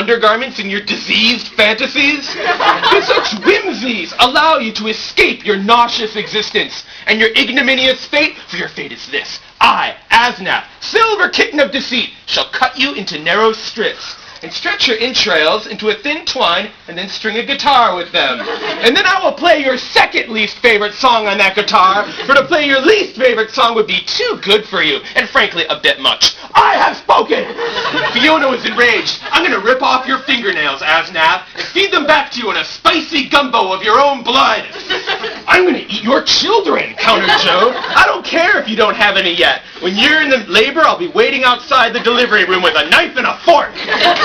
undergarments in your diseased fantasies? Do such whimsies allow you to escape your nauseous existence and your ignominious fate? For your fate is this. I, Asnaf, silver kitten of deceit, shall cut you into narrow strips and stretch your entrails into a thin twine and then string a guitar with them. And then I will play your second least favorite song on that guitar, for to play your least favorite song would be too good for you, and frankly a bit much. I have spoken! Fiona was enraged. I'm going to rip off your fingernails, Asnaf, and feed them back to you in a spicy gumbo of your own blood. I'm going to eat your children, countered Joe. I don't care if you don't have any yet. When you're in the labor, I'll be waiting outside the delivery room with a knife and a fork.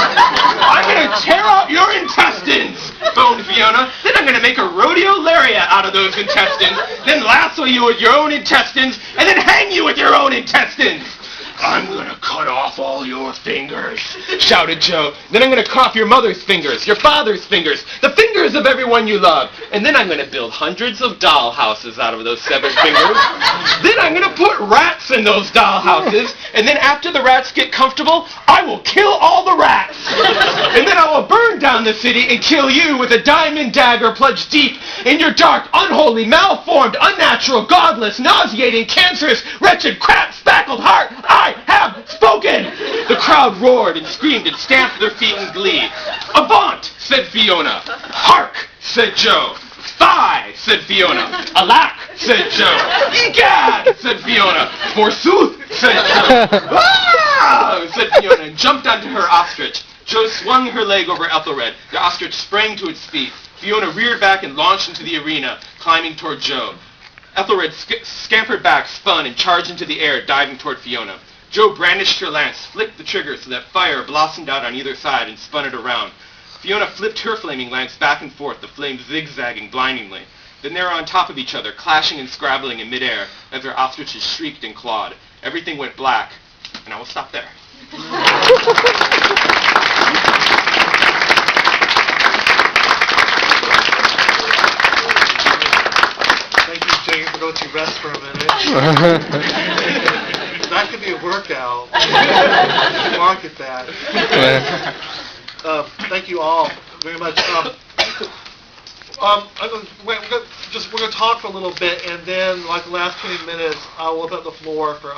I'm going to tear out your intestines, foamed Fiona. Then I'm going to make a rodeo lariat out of those intestines, then lasso you with your own intestines, and then hang you with your own intestines. I'm going to cut off all your fingers, shouted Joe. Then I'm going to cut off your mother's fingers, your father's fingers, the fingers of everyone you love. And then I'm going to build hundreds of doll houses out of those severed fingers. Then I'm going to put rats in those doll houses. And then after the rats get comfortable, I will kill all the rats. And then I will burn down the city and kill you with a diamond dagger plunged deep in your dark, unholy, malformed, unnatural, godless, nauseating, cancerous, wretched, crap-spackled heart. I have spoken! The crowd roared and screamed and stamped their feet in glee. Avaunt, said Fiona. Hark, said Joe. Fie, said Fiona. Alack, said Joe. Egad, said Fiona. Forsooth, said Joe. Ah, said Fiona, and jumped onto her ostrich. Joe swung her leg over Ethelred. The ostrich sprang to its feet. Fiona reared back and launched into the arena, climbing toward Joe. Ethelred scampered back, spun, and charged into the air, diving toward Fiona. Joe brandished her lance, flicked the trigger so that fire blossomed out on either side and spun it around. Fiona flipped her flaming lance back and forth, the flames zigzagging blindingly. Then they were on top of each other, clashing and scrabbling in midair as their ostriches shrieked and clawed. Everything went black, and I will stop there. Thank you, James, for going to rest for a minute. That could be a workout. Market that. Thank you all very much. We're going to talk for a little bit, and then, like the last 20 minutes, I will open up the floor for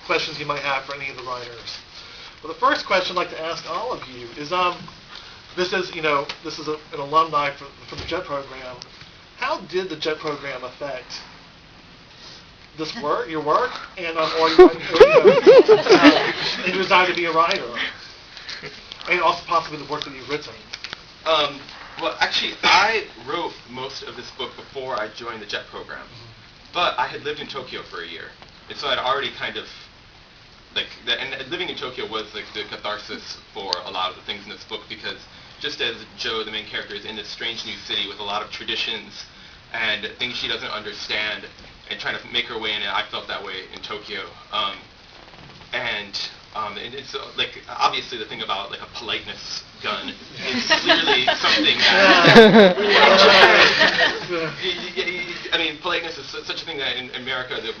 questions you might have for any of the writers. Well, the first question I'd like to ask all of you is, this is an alumni from the JET program. How did the JET program affect this work, your work, and your desire to be a writer, and also possibly the work that you've written? Well, actually, I wrote most of this book before I joined the JET program, but I had lived in Tokyo for a year, and so I'd already kind of and living in Tokyo was like the catharsis for a lot of the things in this book, because just as Joe, the main character, is in this strange new city with a lot of traditions and things she doesn't understand, and trying to make her way in it, I felt that way in Tokyo. And it's like, obviously the thing about like a politeness gun is clearly something that I mean, politeness is such a thing that in America that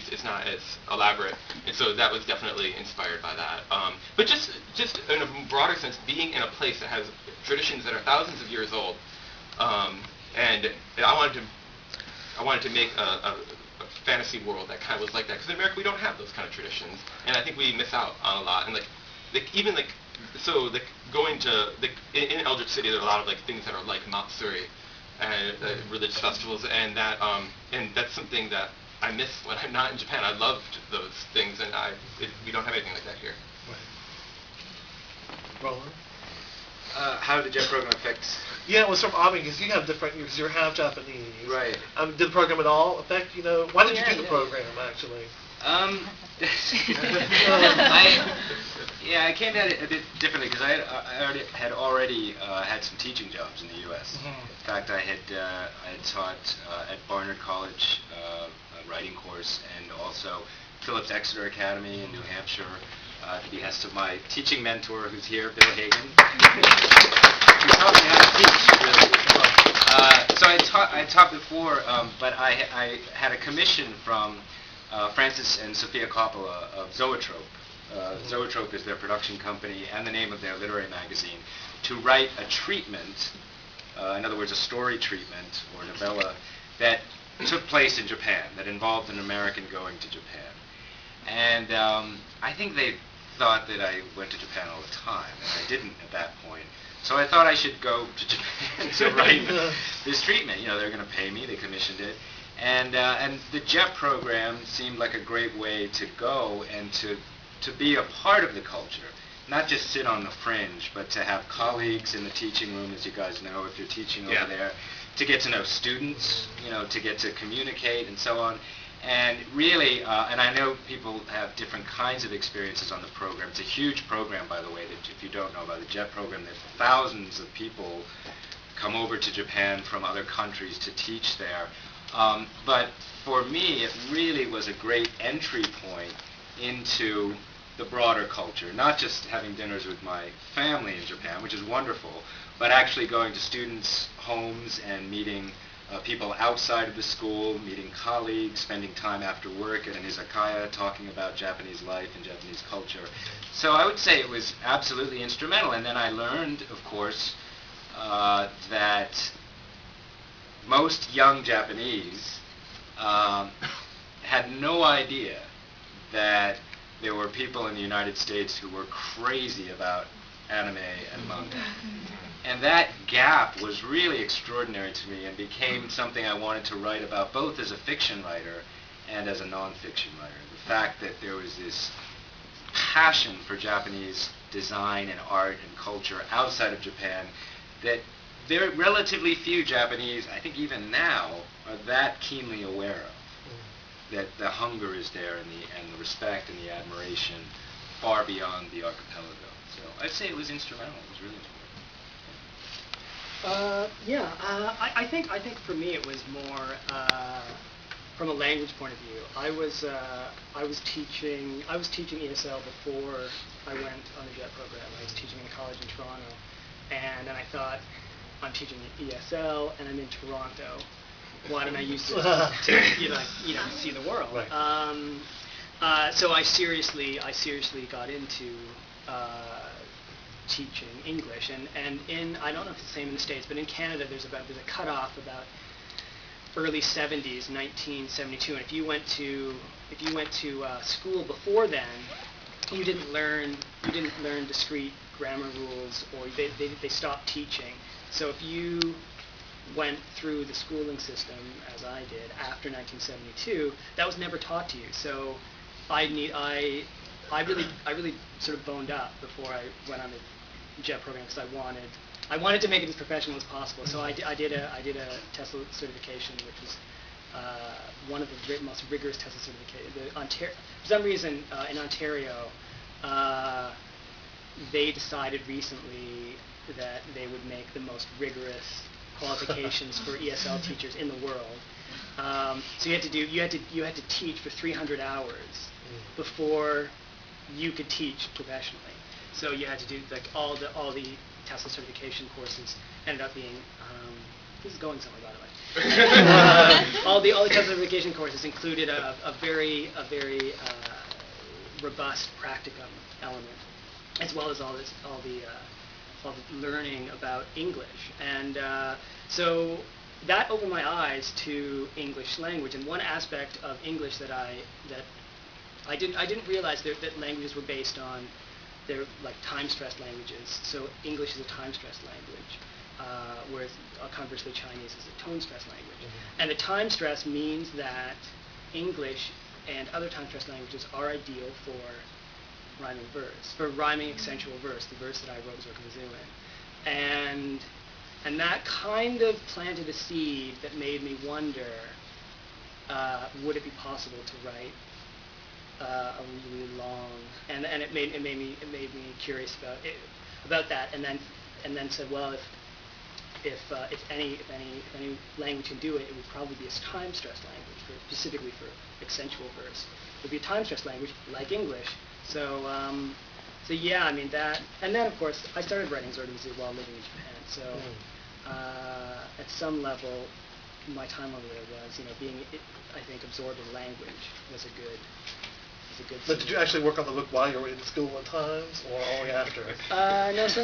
it's not as elaborate, and so that was definitely inspired by that. But just in a broader sense, being in a place that has traditions that are thousands of years old, and I wanted to make a fantasy world that kind of was like that, because in America we don't have those kind of traditions, and I think we miss out on a lot. And going to in Eldritch City, there are a lot of like things that are like Matsuri and religious festivals, and that's something that I miss when I'm not in Japan. I loved those things, and we don't have anything like that here. Roland? How did the JET program affect? Yeah, it was from Aves, because you have different, because you're half Japanese. Right. Did the program at all affect, why did you do the program, actually? I came at it a bit differently, because I had already had some teaching jobs in the U.S. Mm-hmm. In fact, I had taught at Barnard College a writing course, and also Phillips Exeter Academy in New Hampshire, at the behest of my teaching mentor, who's here, Bill Hagen. He taught me how to teach, really. So I taught before, but I had a commission from Francis and Sophia Coppola of Zoetrope, Zoetrope is their production company and the name of their literary magazine, to write a treatment, in other words, a story treatment or novella that took place in Japan, that involved an American going to Japan. And I think they thought that I went to Japan all the time, and I didn't at that point. So I thought I should go to Japan to write this treatment. You know, they're going to pay me. They commissioned it. And the JET program seemed like a great way to go and to be a part of the culture, not just sit on the fringe, but to have colleagues in the teaching room, as you guys know, if you're teaching over there, to get to know students, you know, to get to communicate and so on. And really, and I know people have different kinds of experiences on the program. It's a huge program, by the way, that if you don't know about the JET program, that thousands of people come over to Japan from other countries to teach there. But for me, it really was a great entry point into the broader culture, not just having dinners with my family in Japan, which is wonderful, but actually going to students' homes and meeting people outside of the school, meeting colleagues, spending time after work at an izakaya, talking about Japanese life and Japanese culture. So I would say it was absolutely instrumental. And then I learned, of course, that most young Japanese had no idea that there were people in the United States who were crazy about anime and manga. And that gap was really extraordinary to me and became something I wanted to write about, both as a fiction writer and as a nonfiction writer. The fact that there was this passion for Japanese design and art and culture outside of Japan that there are relatively few Japanese, I think even now, are that keenly aware of. That the hunger is there and the respect and the admiration far beyond the archipelago. So I'd say it was instrumental. It was really important. I think for me it was more from a language point of view. I was teaching ESL before I went on the JET program. I was teaching in a college in Toronto, and then I thought, I'm teaching ESL and I'm in Toronto. Why don't I use this to see the world? Right. So I seriously got into teaching English, and in, I don't know if it's the same in the States, but in Canada there's a cutoff about early 70s, 1972, and if you went to school before then, you didn't learn discrete grammar rules, or they stopped teaching. So if you went through the schooling system, as I did, after 1972, that was never taught to you. So I really sort of boned up before I went on the JET program, because I wanted to make it as professional as possible. So I did a TESOL certification, which is one of the most rigorous TESOL certifications. For some reason, in Ontario, they decided recently that they would make the most rigorous qualifications for ESL teachers in the world. So you had to teach for 300 hours before you could teach professionally. So you had to do like all the TESOL certification courses ended up being this is going somewhere, by the way. all the TESOL certification courses included a very robust practicum element, as well as all the learning about English, and so that opened my eyes to English language. And one aspect of English that I didn't realize that languages were based on, they're like time-stressed languages. So English is a time-stressed language, whereas conversely Chinese is a tone-stressed language. Mm-hmm. And the time stress means that English and other time-stressed languages are ideal for rhyming verse, for rhyming accentual verse, the verse that I wrote Zoku-Mizu in. And that kind of planted a seed that made me wonder, would it be possible to write a really long, and it made me curious about that, and then said, well, if any language can do it, it would probably be a time-stressed language, specifically for accentual verse. It would be a time-stressed language like English. So yeah, I mean that, and then of course I started writing Zoku-Mizu while living in Japan. So at some level, my time over there was, being, I think, absorbed in language was a good it's a good. But did you actually work on the book while you were in school at times, or only after? No, since